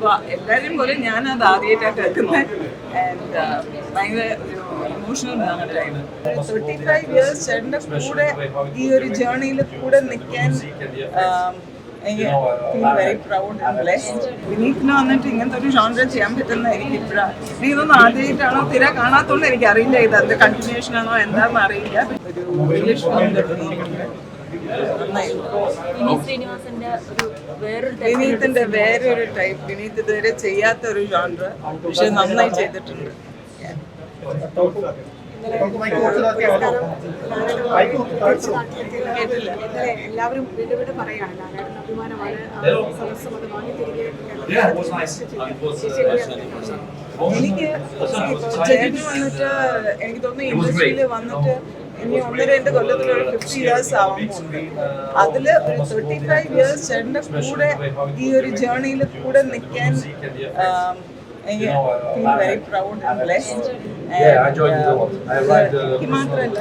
അപ്പോൾ എല്ലാവരും പോലെ ഞാൻ അത് ആദ്യമായിട്ടാണ് കേൾക്കുന്നത്. ആൻഡ് ഭയങ്കര ഒരു ഇമോഷണൽ ടൈം. 35 ഇയേഴ്സ് ചേട്ടൻ്റെ കൂടെ ഈ ഒരു ജേർണിയിൽ കൂടെ നിൽക്കാൻ എനിക്ക് feel very proud and blessed. വിനീതിന് വന്നിട്ട് ഇങ്ങനത്തെ ഒരു ജോൺറ ചെയ്യാൻ പറ്റുന്ന എനിക്ക് ഇപ്പോഴാണ്. ഇതൊന്നും ആദ്യമായിട്ടാണോ തീരെ കാണാത്തോണ്ട് എനിക്ക് അറിയില്ല, ഇത് അതിന്റെ കണ്ടിന്യൂഷൻ ആണോ എന്താണെന്ന് അറിയില്ല. ഒരു ഇംഗ്ലീഷ് വിനീതിന്റെ വേറൊരു ടൈപ്പ്, വിനീത് ഇതുവരെ ചെയ്യാത്ത ഒരു ജോൺറ, പക്ഷെ നന്നായി ചെയ്തിട്ടുണ്ട്. എല്ലാവരും വീണ്ടും പറയാണ് അഭിമാനമാണ്. എനിക്ക് ചേട്ടൻ വന്നിട്ട് എനിക്ക് തോന്നുന്നു ഇൻഡസ്ട്രിയിൽ വന്നിട്ട് ഇനി 1-2 കൊല്ലത്തിലൊരു 50 ഇയേഴ്സ് ആവുമ്പോൾ അതില് ഒരു 35 ഇയേഴ്സ് ചേട്ടൻ്റെ കൂടെ ഈ ഒരു ജേർണിയിൽ കൂടെ നിൽക്കാൻ എനിക്ക് feel very proud and blessed. എനിക്ക് മാത്രമല്ല,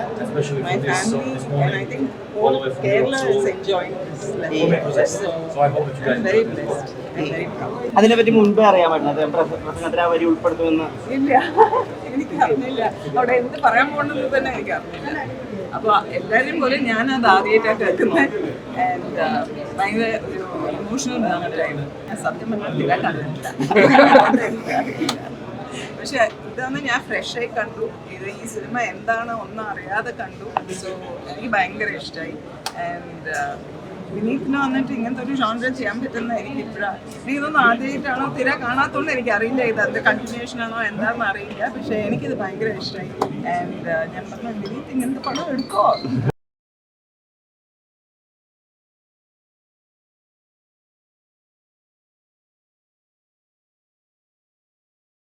my family and I think whole Kerala is enjoying this life. I am very blessed and very proud. അതിനെപ്പറ്റി മുൻപേ അറിയാമായിരുന്നു പ്രസംഗത്തിൽ ആ വരി ഉൾപ്പെടുത്തുമെന്ന്? ഇല്ല, എനിക്ക് അറിഞ്ഞില്ല. അവിടെ എന്ത് പറയാൻ പോകണമെന്ന് തന്നെ എനിക്ക് അറിഞ്ഞില്ല. അപ്പോൾ എല്ലാവരും പോലെ ഞാൻ അത് ആദ്യമായിട്ടാണ് കേൾക്കുന്നത്. ആൻഡ് ഭയങ്കര ഒരു ഇമോഷണൽ ടൈം. സത്യം പറഞ്ഞില്ല, കണ്ടിട്ടില്ല. പക്ഷെ ഇതാണ് ഞാൻ ഫ്രഷായി കണ്ടു. ഇത് ഈ സിനിമ എന്താണ് ഒന്നും അറിയാതെ കണ്ടു. സോ എനിക്ക് ഭയങ്കര ഇഷ്ടമായി. ആൻഡ് വിനീതിന് വന്നിട്ട് ഇങ്ങനത്തെ ഒരു ജോൺറ ചെയ്യാൻ പറ്റുന്ന എനിക്ക് ഇപ്പോഴാണ്. ഇതൊന്നും ആദ്യമായിട്ടാണോ തീരെ കാണാത്തോണ്ട് എനിക്ക് അറിയില്ല, ഇത് അതിന്റെ കണ്ടിന്യൂഷൻ ആണോ എന്താണെന്ന് അറിയില്ല. പക്ഷെ എനിക്കിത് ഭയങ്കര ഇഷ്ടമായി. ആൻഡ് ഞാൻ പറഞ്ഞു, വിനീത് ഇങ്ങനത്തെ പടം എടുക്കോ?